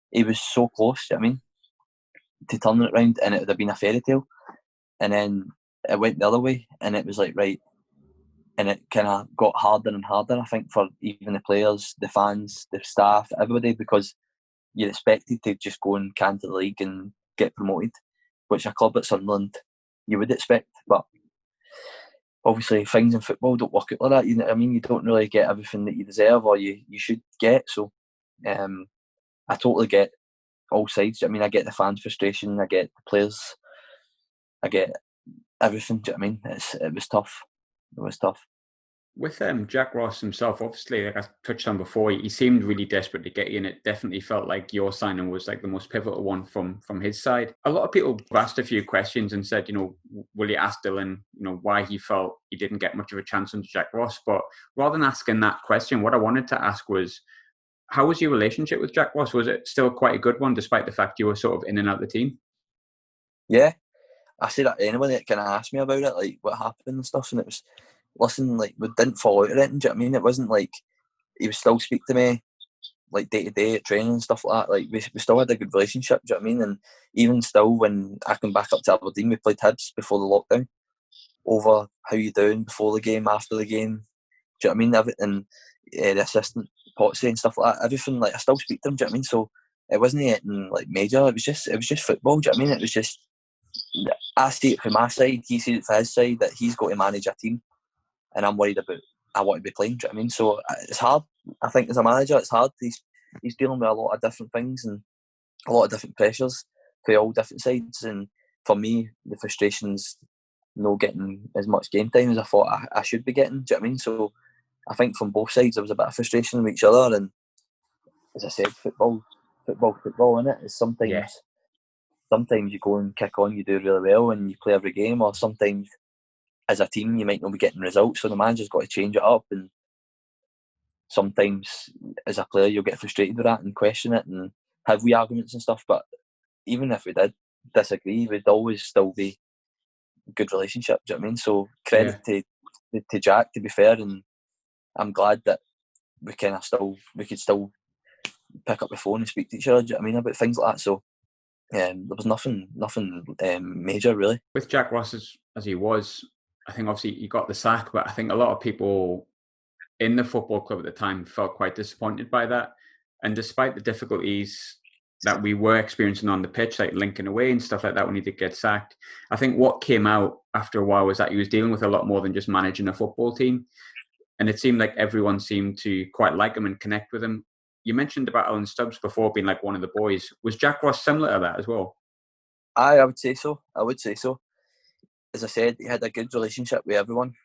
he was so close, do you know what I mean, to turning it around, and it would have been a fairy tale. And then it went the other way, and it was like, right, and it kind of got harder and harder, I think, for even the players, the fans, the staff, everybody, because you're expected to just go and can to the league and get promoted, which a club at Sunderland you would expect. But obviously things in football don't work out like that, you know what I mean? You don't really get everything that you deserve or you should get. So I totally get all sides. I mean, I get the fans' frustration, I get the players, I get everything, do you know what I mean? It was tough. It was tough. With Jack Ross himself, obviously, like I touched on before, he seemed really desperate to get you, and it definitely felt like your signing was like the most pivotal one from his side. A lot of people asked a few questions and said, you know, will you ask Dylan, you know, why he felt he didn't get much of a chance under Jack Ross? But rather than asking that question, what I wanted to ask was, how was your relationship with Jack Ross? Was it still quite a good one, despite the fact you were sort of in and out of the team? Yeah, I say that to anyone that kind of asked me about it, like what happened and stuff, and it was, listen, like, we didn't fall out or anything, do you know what I mean? It wasn't like he would still speak to me like day to day at training and stuff like that. Like, we still had a good relationship, do you know what I mean? And even still, when I came back up to Aberdeen, we played Hibs before the lockdown, over how you doing before the game, after the game, do you know what I mean? Everything, the assistant Potsy and stuff like that, everything, like, I still speak to him, do you know what I mean? So it wasn't anything like major, it was just football, do you know what I mean? It was just, I see it from my side, he sees it from his side, that he's got to manage a team, and I'm worried about, I want to be playing, do you know what I mean? So it's hard. I think as a manager, it's hard. He's dealing with a lot of different things and a lot of different pressures for all different sides. And for me, the frustration's not getting as much game time as I thought I should be getting, do you know what I mean? So I think from both sides there was a bit of frustration with each other. And as I said, football, innit? Is sometimes you go and kick on, you do really well and you play every game, or sometimes as a team you might not be getting results, so the manager's got to change it up. And sometimes as a player you'll get frustrated with that and question it and have wee arguments and stuff, but even if we did disagree, we'd always still be a good relationship, do you know what I mean? So credit to Jack, to be fair, and I'm glad that we could still pick up the phone and speak to each other, do you know what I mean, about things like that. So there was nothing major really. With Jack Ross as he was, I think obviously he got the sack, but I think a lot of people in the football club at the time felt quite disappointed by that. And despite the difficulties that we were experiencing on the pitch, like linking away and stuff like that when he did get sacked, I think what came out after a while was that he was dealing with a lot more than just managing a football team. And it seemed like everyone seemed to quite like him and connect with him. You mentioned about Alan Stubbs before being like one of the boys. Was Jack Ross similar to that as well? I would say so. As I said, he had a good relationship with everyone,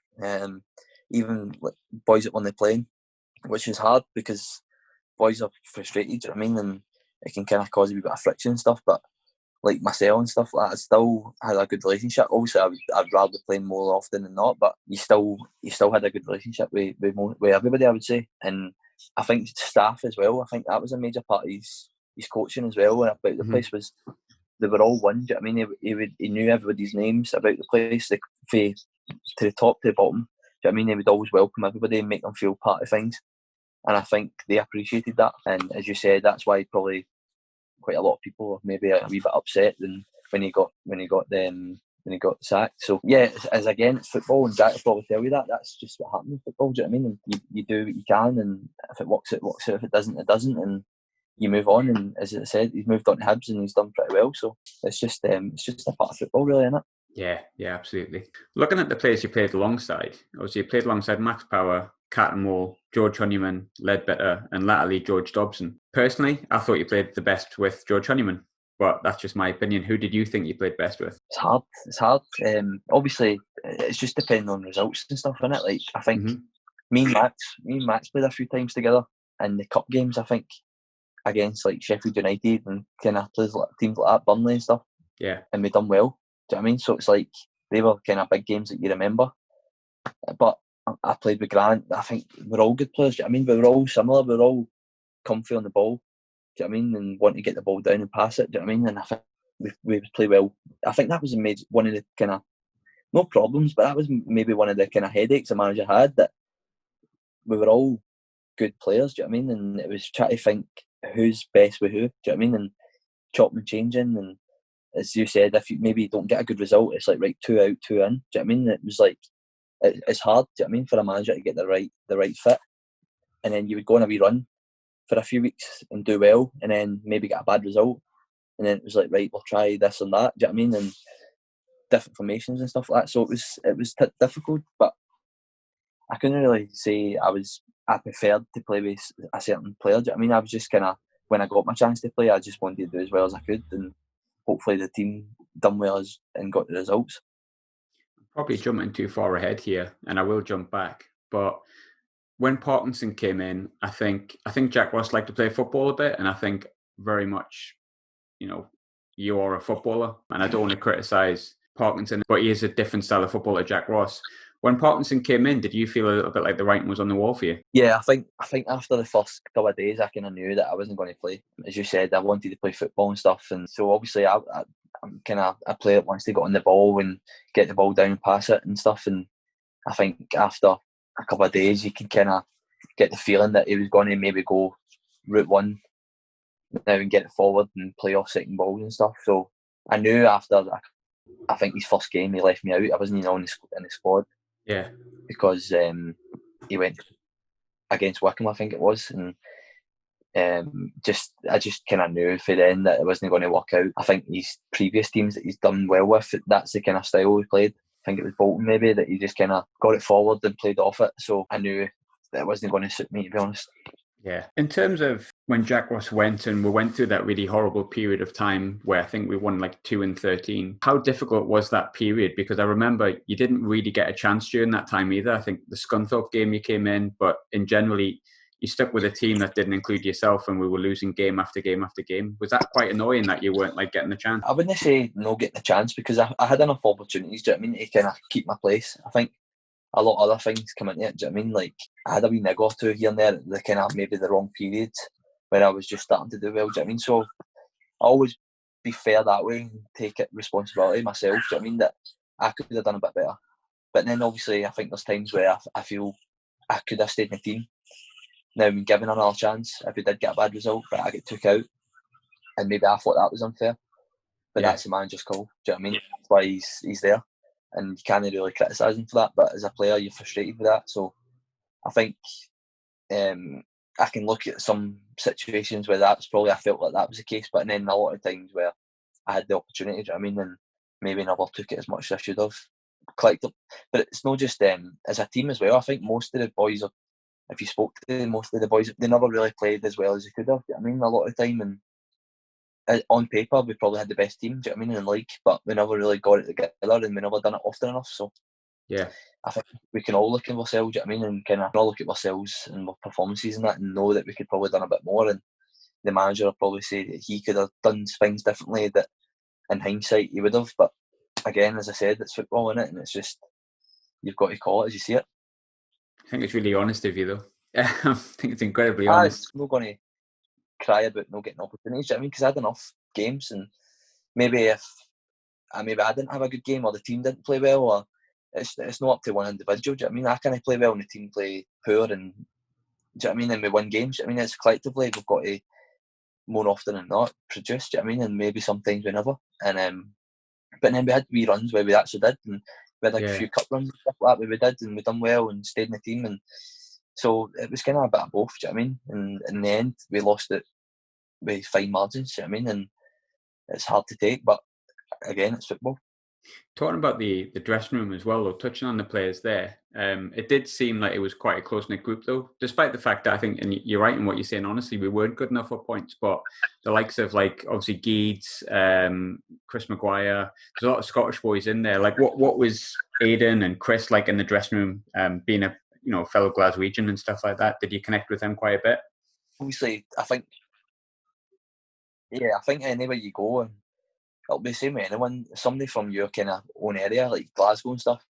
even like boys that won the playing, which is hard because boys are frustrated, do you know what I mean? And it can kind of cause a wee bit of friction and stuff. But like myself and stuff like that, I still had a good relationship. Obviously, I'd rather be playing more often than not, but you still had a good relationship with everybody, I would say. And I think staff as well. I think that was a major part of his his coaching as well and about the place was they were all one. Do you know what I mean? He knew everybody's names about the place, to the top to the bottom. Do you know what I mean? He would always welcome everybody and make them feel part of things. And I think they appreciated that. And as you said, that's why probably quite a lot of people were maybe a wee bit upset when he got sacked. So yeah, as again, it's football, and Jack will probably tell you that. That's just what happens in football. Do you know what I mean? And you do what you can, and if it works, it works. If it doesn't, it doesn't. And you move on. And as I said, he's moved on to Hibs and he's done pretty well. So it's just a part of football, really, isn't it? Yeah, absolutely. Looking at the players you played alongside, obviously you played alongside Max Power, Cattermole, George Honeyman, Ledbetter, and latterly George Dobson. Personally, I thought you played the best with George Honeyman, but that's just my opinion. Who did you think you played best with? It's hard. Obviously, it's just depending on results and stuff, isn't it? Like, I think me and Max played a few times together in the cup games, I think, against like Sheffield United and kind of teams like that, Burnley and stuff. Yeah. And we done well. Do you know what I mean? So it's like they were kind of big games that you remember. But I played with Grant. I think we're all good players. Do you know what I mean? But we're all similar. We're all comfy on the ball. Do you know what I mean? And want to get the ball down and pass it. Do you know what I mean? And I think we would play well. I think that was one of the kind of, no problems, but that was maybe one of the kind of headaches the manager had, that we were all good players. Do you know what I mean? And it was trying to think who's best with who. Do you know what I mean? And chopping and changing. And as you said, if you maybe don't get a good result, it's like, right, 2 out, 2 in. Do you know what I mean? It was like, it's hard, do you know what I mean, for a manager to get the right fit. And then you would go on a wee run for a few weeks and do well, and then maybe get a bad result. And then it was like, right, we'll try this and that. Do you know what I mean? And different formations and stuff like that. So it was difficult, but I couldn't really say I preferred to play with a certain player. Do you know what I mean? I was just kind of, when I got my chance to play, I just wanted to do as well as I could, and hopefully the team done well and got the results. Probably jumping too far ahead here, and I will jump back. But when Parkinson came in, I think Jack Ross liked to play football a bit, and I think very much, you are a footballer, and I don't want to criticise Parkinson, but he is a different style of footballer, Jack Ross. When Parkinson came in, did you feel a little bit like the writing was on the wall for you? Yeah, I think after the first couple of days, I kind of knew that I wasn't going to play. As you said, I wanted to play football and stuff, and so obviously I'm kind of a player that wants to get on the ball and get the ball down and pass it and stuff. And I think after a couple of days, you can kind of get the feeling that he was going to maybe go route one now and get it forward and play off second balls and stuff. So I knew after, I think his first game, he left me out. I wasn't even in the squad. Yeah. Because he went against Wickham, I think it was, and I just kind of knew for then that it wasn't going to work out. I think his previous teams that he's done well with, that's the kind of style he played. I think it was Bolton maybe, that he just kind of got it forward and played off it. So I knew that it wasn't going to suit me, to be honest. Yeah. In terms of when Jack Ross went, and we went through that really horrible period of time where I think we won like 2-13, how difficult was that period? Because I remember you didn't really get a chance during that time either. I think the Scunthorpe game you came in, but in generally you stuck with a team that didn't include yourself, and we were losing game after game after game. Was that quite annoying that you weren't like getting the chance? I wouldn't say no getting the chance, because I had enough opportunities, do you know what I mean, to kind of keep my place. I think a lot of other things come into it, do you know what I mean? Like, I had a wee niggle or two here and there at the kind of maybe the wrong periods when I was just starting to do well, do you know what I mean? So I always be fair that way and take it responsibility myself, do you know what I mean, that I could have done a bit better. But then obviously I think there's times where I feel I could have stayed in the team. Now I'm given another chance if we did get a bad result, but I get took out, and maybe I thought that was unfair. But that's the manager's call, do you know what I mean? That's why he's there, and you can't really criticise him for that. But as a player, you're frustrated with that. So I think I can look at some situations where I felt like that was the case, but then a lot of times where I had the opportunity, do you know what I mean, and maybe never took it as much as I should have. But it's not just as a team as well. I think most of the boys are, if you spoke to most of the boys, they never really played as well as they could have. Do you know what I mean? A lot of the time, and on paper, we probably had the best team, do you know what I mean, in the league, but we never really got it together, and we never done it often enough. So yeah, I think we can all look at ourselves, do you know what I mean, and kind of all look at ourselves and our performances and that, and know that we could probably done a bit more. And the manager will probably say that he could have done things differently, that in hindsight he would have. But again, as I said, it's football, innit, and it's just, you've got to call it as you see it. I think it's really honest of you, though. I think it's incredibly honest. I'm not going to cry about not getting opportunities. Do you know what I mean? Because I had enough games, and maybe if I didn't have a good game or the team didn't play well, or it's not up to one individual. Do you know what I mean? I can't play well and the team play poor, and do you know what I mean? And we win games. Do you know what I mean? It's collectively we've got to more often than not produce. Do you know what I mean? And maybe sometimes we never. And but then we had wee runs where we actually did, and we had like a few cup runs and stuff like that where we did, and we done well and stayed in the team, and so it was kind of a bit of both. Do you know what I mean? And in the end, we lost it with fine margins. Do you know what I mean? And it's hard to take, but again, it's football. Talking about the dressing room as well, though, touching on the players there, it did seem like it was quite a close-knit group, though, despite the fact that I think, and you're right in what you're saying, honestly, we weren't good enough for points, but the likes of, like, obviously Geeds, Chris Maguire, there's a lot of Scottish boys in there. Like, what was Aidan and Chris like in the dressing room, being a fellow Glaswegian and stuff like that? Did you connect with them quite a bit? Obviously, I think anywhere you go, and it'll be the same with anyone. Somebody from your kind of own area, like Glasgow and stuff,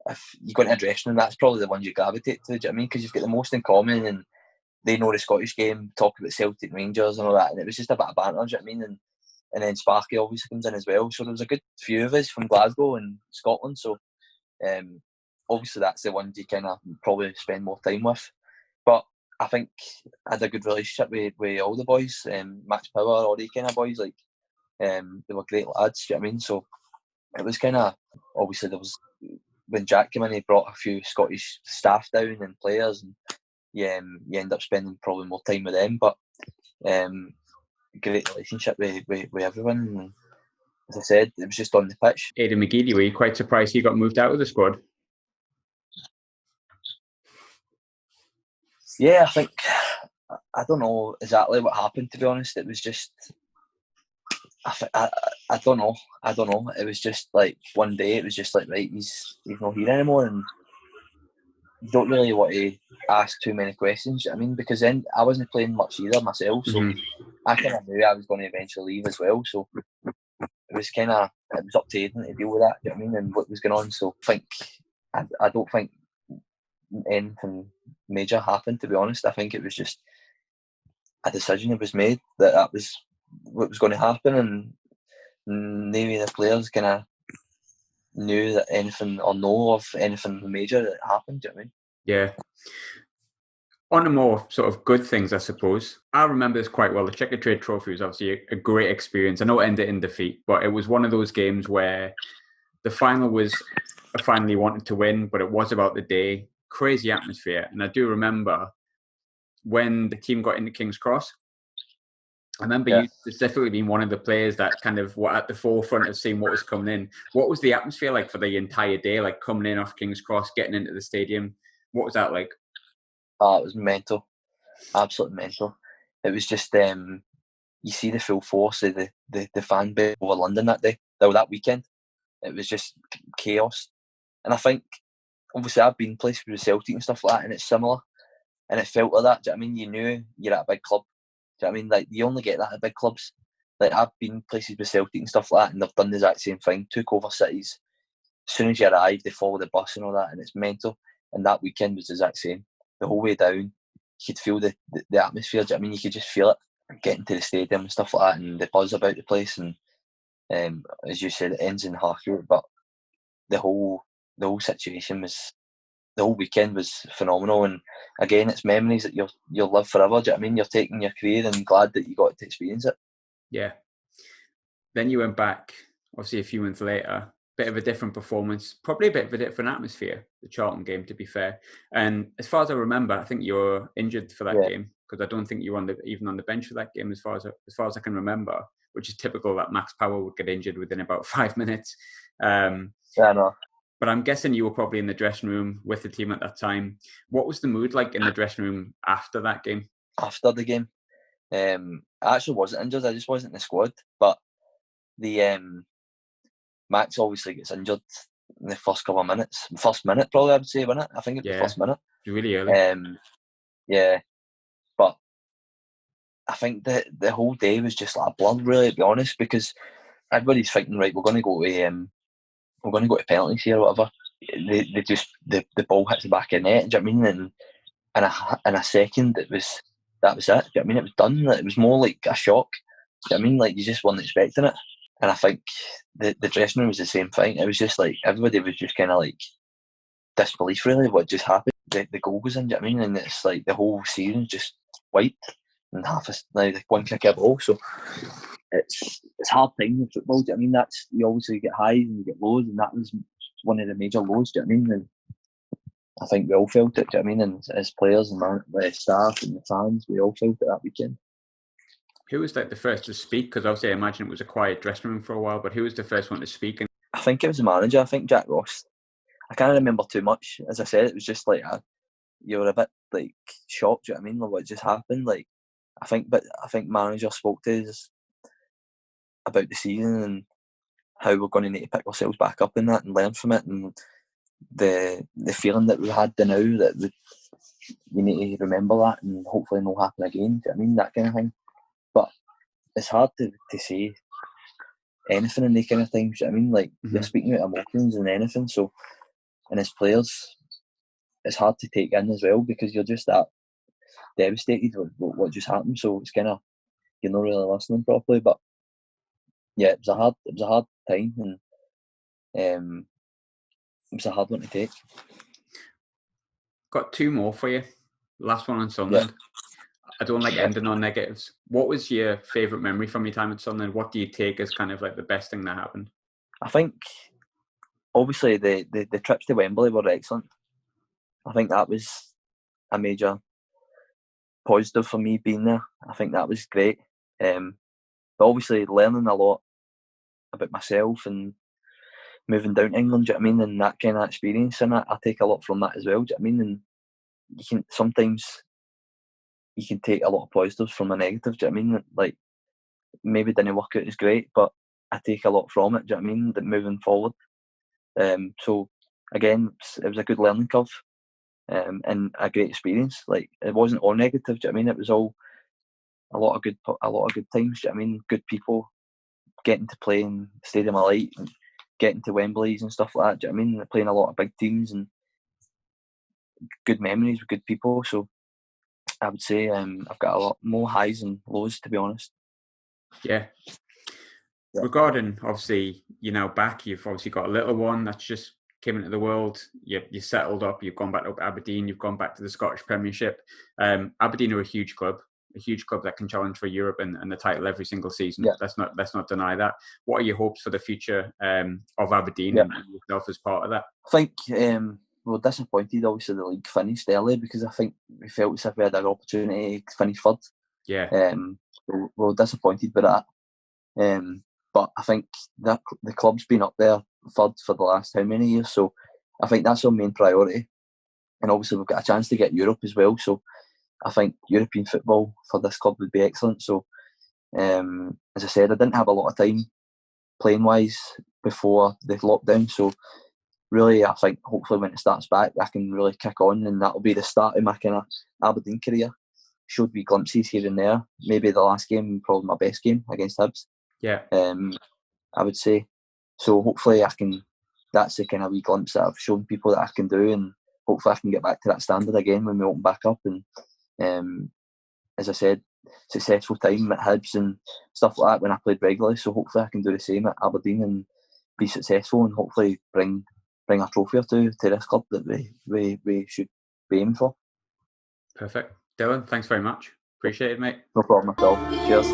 if you go into a dressing room, that's probably the ones you gravitate to. Do you know what I mean? Because you've got the most in common, and they know the Scottish game, talk about Celtic, Rangers, and all that. And it was just a bit of banter. Do you know what I mean? And then Sparky obviously comes in as well. So there was a good few of us from Glasgow and Scotland. So obviously that's the ones you kind of probably spend more time with. But I think I had a good relationship with all the boys, Max Power, all these kind of boys. Like they were great lads. Do you know what I mean? So it was kind of, obviously there was, when Jack came in, he brought a few Scottish staff down and players, and you end up spending probably more time with them. But great relationship with everyone. And as I said, it was just on the pitch. Aidan McGeouch, were you quite surprised he got moved out of the squad? Yeah, I think, I don't know exactly what happened, to be honest. It was just, I don't know. It was just like one day, it was just like, right, he's not here anymore, and you don't really want to ask too many questions. I mean, because then I wasn't playing much either myself, so I kind of knew I was going to eventually leave as well. So it was up to Aidan to deal with that. Do you know what I mean? And what was going on. So I don't think anything major happened, to be honest. I think it was just a decision that was made that was what was going to happen, and maybe the players kind of knew that anything or know of anything major that happened. Do you know what I mean? Yeah. On the more sort of good things, I suppose, I remember this quite well. The Checker Trade Trophy was obviously a great experience. I know it ended in defeat, but it was one of those games where the final was a final you wanted to win, but it was about the day. Crazy atmosphere. And I do remember when the team got into King's Cross, I remember you specifically being one of the players that kind of were at the forefront of seeing what was coming in. What was the atmosphere like for the entire day, like coming in off King's Cross, getting into the stadium? What was that like? Oh, it was mental. Absolutely mental. It was just, you see the full force of the fan base over London that day, that weekend. It was just chaos. And I think, obviously, I've been places with Celtic and stuff like that, and it's similar. And it felt like that. Do you know what I mean? You knew you're at a big club. Do you know what I mean? Like, you only get that at big clubs. Like, I've been places with Celtic and stuff like that, and they've done the exact same thing. Took over cities. As soon as you arrive, they follow the bus and all that, and it's mental. And that weekend was the exact same. The whole way down, you could feel the atmosphere. Do you know what I mean? You could just feel it getting to the stadium and stuff like that, and the buzz about the place. And as you said, it ends in Harcourt, but the whole situation was, the whole weekend was phenomenal. And again, it's memories that you'll live forever. Do you know what I mean? You're taking your career, and glad that you got to experience it. Yeah. Then you went back, obviously a few months later. Bit of a different performance, probably a bit of a different atmosphere, the Charlton game, to be fair. And as far as I remember, I think you were injured for that game, because I don't think you were even on the bench for that game, as far as I can remember, which is typical that Max Power would get injured within about 5 minutes. Yeah, I know. But I'm guessing you were probably in the dressing room with the team at that time. What was the mood like in the dressing room after that game? After the game, I actually wasn't injured. I just wasn't in the squad. But the Max obviously gets injured in the first couple of minutes. First minute, probably, I would say, wasn't it? I think it was the first minute. Really early. Yeah. But I think the whole day was just like a blur, really, to be honest, because everybody's thinking, right, we're going to go to penalties here or whatever. The ball hits the back of the net. Do you know what I mean? And in a second, it was that was it. Do you know what I mean? It was done. Like, it was more like a shock. Do you know what I mean? Like, you just weren't expecting it. And I think the dressing room was the same thing. It was just like everybody was just kind of like disbelief, really, what just happened. The goal was in, do you know what I mean? And it's like the whole season just wiped and like one kick of a ball. So it's hard time in football. Do you know what I mean? That's, you obviously get highs and you get lows, and that was one of the major lows. Do you know what I mean? And I think we all felt it. Do you know what I mean? And as players and the staff and the fans, we all felt it that weekend. Who was like the first to speak? Because obviously I imagine it was a quiet dressing room for a while, but who was the first one to speak? I think it was the manager. I think Jack Ross. I can't remember too much. As I said, it was just like you were a bit like shocked. Do you know what I mean? Like what just happened. Like I think manager spoke to us about the season and how we're going to need to pick ourselves back up in that and learn from it, and the feeling that we had now that we need to remember that and hopefully not happen again. Do you know what I mean? That kind of thing. But it's hard to say anything in these kind of times. Do you know what I mean? Like you're speaking about emotions and anything. So, and as players, it's hard to take in as well because you're just that devastated with what just happened. So it's kind of, you're not really listening properly. But yeah, it was a hard time, and it was a hard one to take. Got two more for you. Last one on Sunderland. Yeah. I don't like ending on negatives. What was your favourite memory from your time at Sunderland? What do you take as kind of like the best thing that happened? I think obviously the trips to Wembley were excellent. I think that was a major positive for me being there. I think that was great. But obviously learning a lot about myself and moving down to England, do you know what I mean? And that kind of experience, and I take a lot from that as well, do you know what I mean? And you can sometimes take a lot of positives from a negative, do you know what I mean? Like maybe didn't work out as great, but I take a lot from it, do you know what I mean? That moving forward. So again, it was a good learning curve, and a great experience. Like it wasn't all negative, do you know what I mean? It was all a lot of good times, do you know what I mean? Good people, getting to play in Stadium of Light and getting to Wembley's and stuff like that, do you know what I mean? Playing a lot of big teams and good memories with good people. So I would say I've got a lot more highs and lows, to be honest. Yeah. Regarding, obviously, you're now back. You've obviously got a little one that's just came into the world. You're settled up. You've gone back to Aberdeen. You've gone back to the Scottish Premiership. Aberdeen are a huge club that can challenge for Europe and the title every single season. Yeah. Let's not deny that. What are your hopes for the future of Aberdeen and yourself as part of that? I think we were disappointed. Obviously, the league finished early because I think we felt as if we had an opportunity to finish third. Yeah. We were disappointed with that. But I think that the club's been up there third for the last how many years, so I think that's our main priority. And obviously we've got a chance to get Europe as well, so I think European football for this club would be excellent. So as I said, I didn't have a lot of time playing wise before the lockdown, so really I think hopefully when it starts back I can really kick on, and that'll be the start of my kind of Aberdeen career. Showed me glimpses here and there. Maybe the last game, probably my best game against Hibs. Yeah. I would say. So hopefully that's the kind of wee glimpse that I've shown people that I can do, and hopefully I can get back to that standard again when we open back up. And as I said, successful time at Hibs and stuff like that when I played regularly. So hopefully I can do the same at Aberdeen and be successful and hopefully bring a trophy or two to this club that we should be aiming for. Perfect. Dylan, thanks very much. Appreciate it, mate. No problem at all. Cheers.